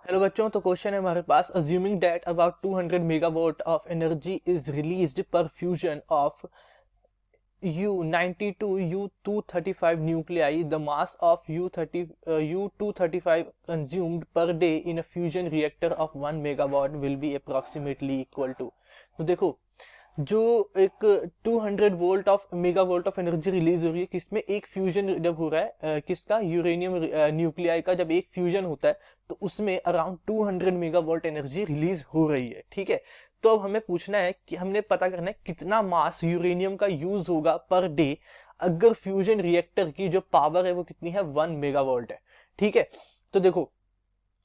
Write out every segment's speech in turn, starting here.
Hello बच्चों, तो question है हमारे पास, assuming that about 200 megawatt of energy is released per fusion of U92 U235 nuclei, the mass of U235 consumed per day in a fusion reactor of 1 megawatt will be approximately equal to। तो देखो, जो एक 200 volt of megavolt of energy release हो रही है, किसमें एक fusion जब हो रहा है, किसका, यूरेनियम न्यूक्लियाई का जब एक फ्यूजन होता है तो उसमें अराउंड 200 मेगावोल्ट एनर्जी रिलीज हो रही है। ठीक है, तो अब हमें पूछना है कि हमने पता करना है कितना मास यूरेनियम का यूज होगा पर डे अगर फ्यूजन रिएक्टर की जो पावर है वो कितनी है, 1 मेगावोल्ट है। ठीक है, तो देखो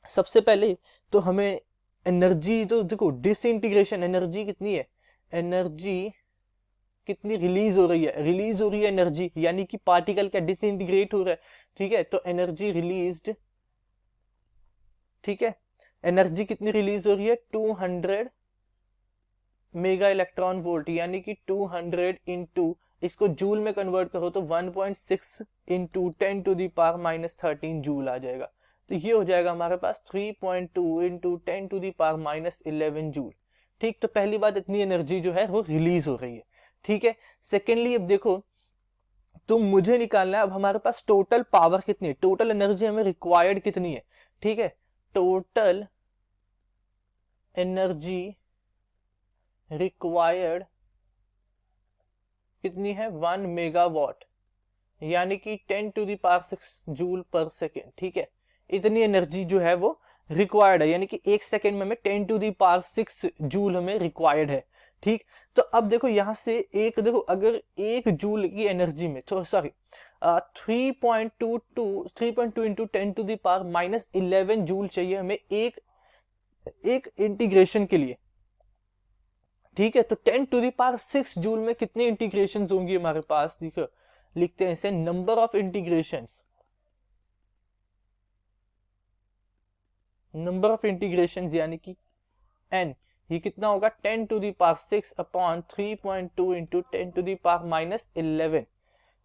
सबसे पहले तो हमें एनर्जी, तो देखो डिसइंटीग्रेशन एनर्जी कितनी है, एनर्जी कितनी रिलीज हो रही है, रिलीज हो रही है एनर्जी, यानी कि पार्टिकल क्या डिसइंटीग्रेट हो रहा है। ठीक है, तो एनर्जी रिलीज्ड, ठीक है, एनर्जी कितनी रिलीज हो रही है, 200 मेगा इलेक्ट्रॉन वोल्ट, यानी कि 200 इंटू, इसको जूल में कन्वर्ट करो तो 1.6 into 10 to the power minus 13 joule आ जाएगा। तो ये हो जाएगा हमारे पास 3.2 into 10 to the power minus 11 joule. ठीक, तो पहली बात इतनी एनर्जी जो है वो रिलीज हो रही है। ठीक है, सेकेंडली अब देखो, तो मुझे निकालना है अब हमारे पास टोटल पावर कितनी है, टोटल एनर्जी हमें रिक्वायर्ड कितनी है। ठीक है, टोटल एनर्जी रिक्वायर्ड कितनी है, 1 मेगावाट, यानी कि 10 to the power 6 joule per second. ठीक है, इतनी एनर्जी जो है वो रिक्वायर्ड है, यानी कि एक सेकेंड में हमें 10 टू दी पावर 6 जूल हमें रिक्वायर्ड है। ठीक, तो अब देखो यहां से एक, देखो अगर 1 जूल की एनर्जी में, तो sorry 3.2 into 10 to the power minus 11 joule चाहिए हमें एक इंटीग्रेशन के लिए। ठीक है, तो 10 टू दी पावर 6 जूल में कितनी इंटीग्रेशन होंगी हमारे पास, देखो लिखते हैं इसे, number of integrations, number of integrations यानी कि n, ये कितना होगा, 10 to the power 6 upon 3.2 into 10 to the power minus 11।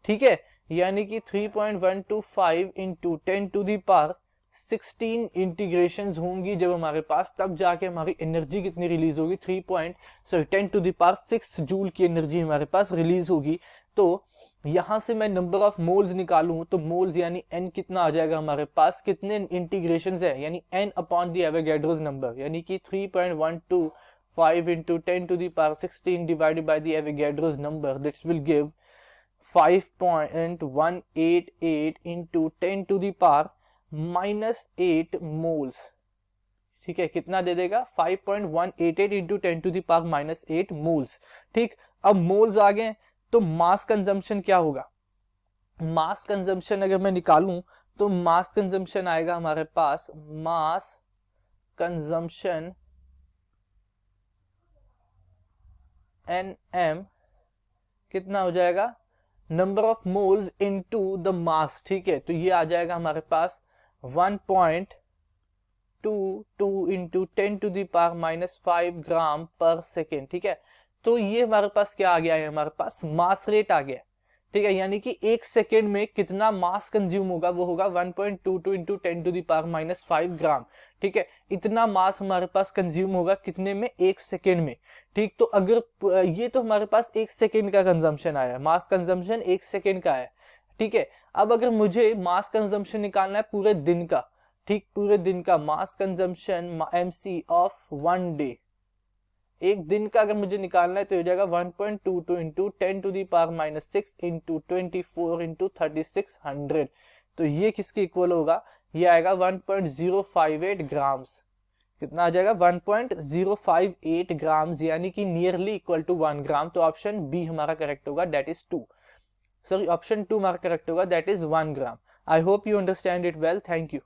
ठीक है, यानी कि 3.125 into 10 to the power 16 integrations होंगी जब हमारे पास, तब जाके हमारी एनर्जी कितनी रिलीज होगी, 10 टू दी पावर 6 जूल की एनर्जी हमारे पास रिलीज होगी। तो यहां से मैं नंबर ऑफ मोल्स निकालूं तो मोल्स यानी n कितना आ जाएगा हमारे पास, कितने इंटीग्रेशंस है, यानी n upon the Avogadro's number, यानी कि 3.125 into 10 to the power 16 divided by the Avogadro's number, this will give 5.188 into 10 to the power minus 8 moles. ठीक है, कितना दे देगा, 5.188 into 10 to the power minus 8 moles. ठीक, अब मोल्स आ गए तो मास कंजम्पशन क्या होगा, मास कंजम्पशन अगर मैं निकालूं तो मास कंजम्पशन आएगा हमारे पास, मास कंजम्पशन nm कितना हो जाएगा, number of moles into the mass. ठीक है, तो ये आ जाएगा हमारे पास 1.22 into 10 to the power minus 5 gram per second. ठीक है, तो ये हमारे पास क्या आ गया है, हमारे पास मास रेट आ गया। ठीक है, यानी कि एक सेकेंड में कितना मास कंज्यूम होगा, वो होगा 1.22 into 10 to the power minus 5 gram. ठीक है, इतना मास हमारे पास कंज्यूम होगा कितने में, एक सेकेंड में। ठीक, तो अगर ये तो हमारे पास एक सेकेंड का कंजम्पशन आया, मास कंजम्पशन एक सेकेंड का है। ठीक है, अब अगर मुझे मास कंजम्पशन निकालना है पूरे दिन का, ठीक, पूरे दिन का मास कंजम्पशन mc ऑफ 1 डे, एक दिन का अगर मुझे निकालना है तो हो जाएगा 1.22 into 10 to the power minus 6 into 24 into 3600। तो ये किसके इक्वल होगा, ये आएगा 1.058 ग्राम्स। कितना आ जाएगा, 1.058 ग्राम्स, यानी कि नियरली इक्वल टू 1 ग्राम। तो ऑप्शन बी हमारा करेक्ट होगा, दैट इज 2, सॉरी ऑप्शन 2 हमारा करेक्ट होगा, that is 1 gram. I hope you understand it well, thank you.